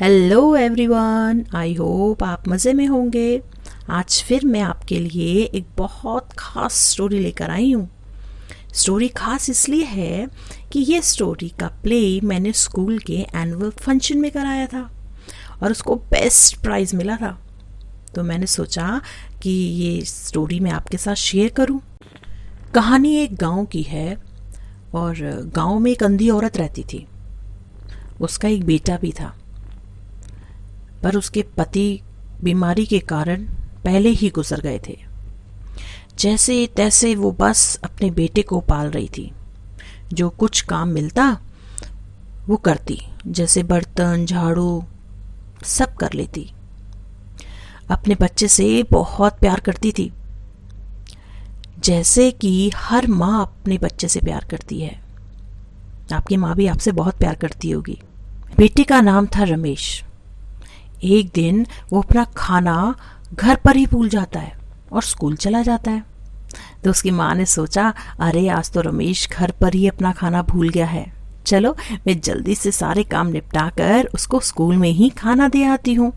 Hello everyone, I hope आप मज़े में होंगे। आज फिर मैं आपके लिए एक बहुत ख़ास स्टोरी लेकर आई हूँ। स्टोरी ख़ास इसलिए है कि ये स्टोरी का प्ले मैंने स्कूल के एनुअल फंक्शन में कराया था और उसको बेस्ट प्राइज़ मिला था। तो मैंने सोचा कि ये स्टोरी मैं आपके साथ शेयर करूँ। कहानी एक गांव की है और गांव में एक अंधी औरत रहती थी। उसका एक बेटा भी था, पर उसके पति बीमारी के कारण पहले ही गुजर गए थे। जैसे तैसे वो बस अपने बेटे को पाल रही थी। जो कुछ काम मिलता वो करती, जैसे बर्तन झाड़ू सब कर लेती। अपने बच्चे से बहुत प्यार करती थी, जैसे कि हर माँ अपने बच्चे से प्यार करती है। आपकी माँ भी आपसे बहुत प्यार करती होगी। बेटे का नाम था रमेश। एक दिन वो अपना खाना घर पर ही भूल जाता है और स्कूल चला जाता है। तो उसकी माँ ने सोचा, अरे आज तो रमेश घर पर ही अपना खाना भूल गया है, चलो मैं जल्दी से सारे काम निपटा कर उसको स्कूल में ही खाना दे आती हूँ।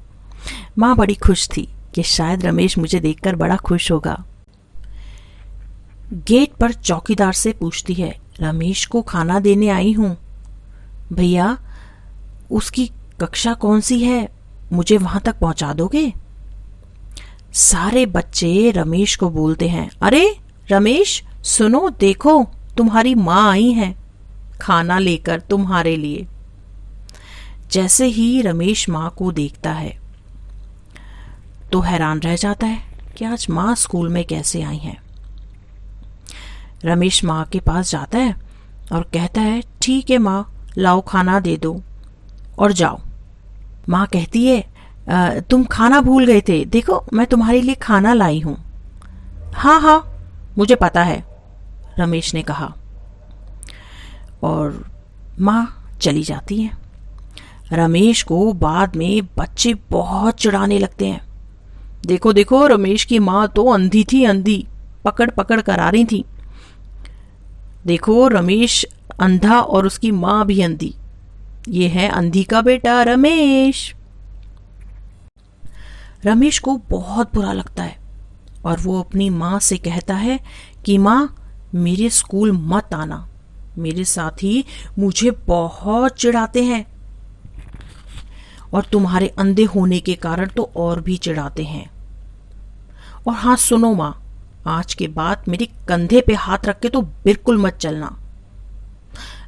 माँ बड़ी खुश थी कि शायद रमेश मुझे देखकर बड़ा खुश होगा। गेट पर चौकीदार से पूछती है, रमेश को खाना देने आई हूँ। भैया, उसकी कक्षा कौन सी है, मुझे वहां तक पहुंचा दोगे? सारे बच्चे रमेश को बोलते हैं, अरे रमेश सुनो, देखो तुम्हारी माँ आई है खाना लेकर तुम्हारे लिए। जैसे ही रमेश माँ को देखता है तो हैरान रह जाता है कि आज माँ स्कूल में कैसे आई हैं। रमेश माँ के पास जाता है और कहता है, ठीक है माँ, लाओ खाना दे दो और जाओ। माँ कहती है, तुम खाना भूल गए थे, देखो मैं तुम्हारे लिए खाना लाई हूं। हाँ हाँ मुझे पता है, रमेश ने कहा और माँ चली जाती है। रमेश को बाद में बच्चे बहुत चिढ़ाने लगते हैं। देखो देखो, रमेश की माँ तो अंधी थी, अंधी पकड़ पकड़ कर आ रही थी। देखो रमेश अंधा और उसकी माँ भी अंधी, ये है अंधी का बेटा रमेश। रमेश को बहुत बुरा लगता है और वो अपनी माँ से कहता है कि माँ, मेरे स्कूल मत आना, मेरे साथी मुझे बहुत चिढ़ाते हैं और तुम्हारे अंधे होने के कारण तो और भी चिढ़ाते हैं। और हाँ सुनो माँ, आज के बाद मेरे कंधे पे हाथ रख के तो बिल्कुल मत चलना।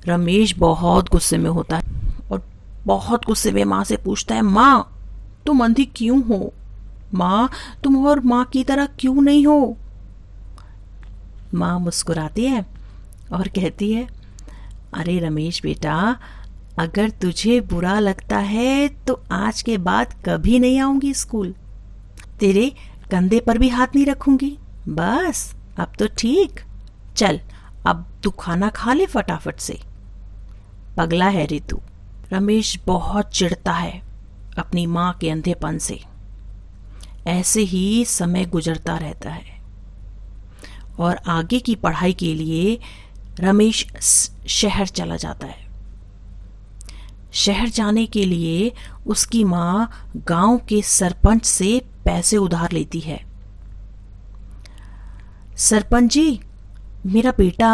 रमेश बहुत गुस्से में होता है और बहुत गुस्से में माँ से पूछता है, माँ तुम अंधी क्यों हो? माँ तुम और माँ की तरह क्यों नहीं हो? माँ मुस्कुराती है और कहती है, अरे रमेश बेटा, अगर तुझे बुरा लगता है तो आज के बाद कभी नहीं आऊंगी स्कूल, तेरे कंधे पर भी हाथ नहीं रखूंगी। बस अब तो ठीक, चल अब तू खाना खा ले फटाफट से, पगला है रे तू। रमेश बहुत चिढ़ता है अपनी माँ के अंधेपन से। ऐसे ही समय गुजरता रहता है और आगे की पढ़ाई के लिए रमेश शहर चला जाता है। शहर जाने के लिए उसकी माँ गांव के सरपंच से पैसे उधार लेती है। सरपंच जी, मेरा बेटा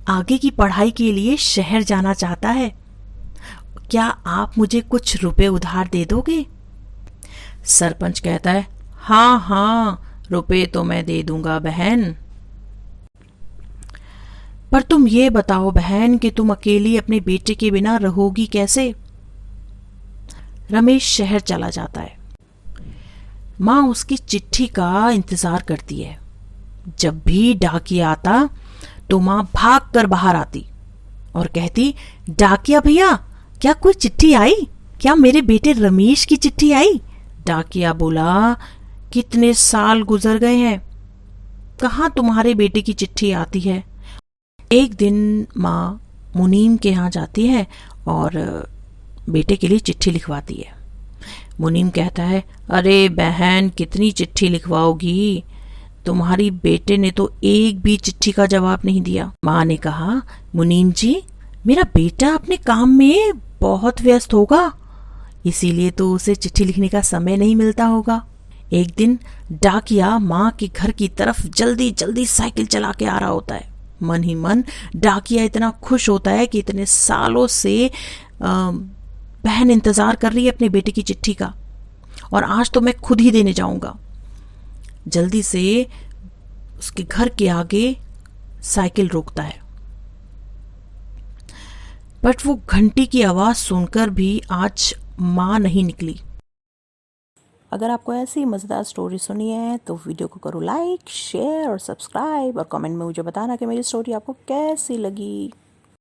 आगे की पढ़ाई के लिए शहर जाना चाहता है, क्या आप मुझे कुछ रुपए उधार दे दोगे? सरपंच कहता है, हाँ हाँ, रुपए तो मैं दे दूंगा बहन, पर तुम ये बताओ बहन कि तुम अकेली अपने बेटे के बिना रहोगी कैसे? रमेश शहर चला जाता है। माँ उसकी चिट्ठी का इंतजार करती है। जब भी डाकिया आता तो माँ भाग कर बाहर आती और कहती, डाकिया भैया, क्या कोई चिट्ठी आई? क्या मेरे बेटे रमेश की चिट्ठी आई? डाकिया बोला, कितने साल गुजर गए हैं, कहाँ तुम्हारे बेटे की चिट्ठी आती है। एक दिन माँ मुनीम के यहाँ जाती है और बेटे के लिए चिट्ठी लिखवाती है। मुनीम कहता है, अरे बहन, कितनी चिट्ठी लिखवाओगी, तुम्हारी बेटे ने तो एक भी चिट्ठी का जवाब नहीं दिया। माँ ने कहा, मुनीम जी, मेरा बेटा अपने काम में बहुत व्यस्त होगा, इसीलिए तो उसे चिट्ठी लिखने का समय नहीं मिलता होगा। एक दिन डाकिया माँ के घर की तरफ जल्दी जल्दी साइकिल चला के आ रहा होता है। मन ही मन डाकिया इतना खुश होता है कि इतने सालों से बहन इंतजार कर रही है अपने बेटे की चिट्ठी का, और आज तो मैं खुद ही देने जाऊंगा। जल्दी से उसके घर के आगे साइकिल रोकता है, बट वो घंटी की आवाज सुनकर भी आज माँ नहीं निकली। अगर आपको ऐसी मज़ेदार स्टोरी सुनी है तो वीडियो को करो लाइक, शेयर और सब्सक्राइब, और कमेंट में मुझे बताना कि मेरी स्टोरी आपको कैसी लगी।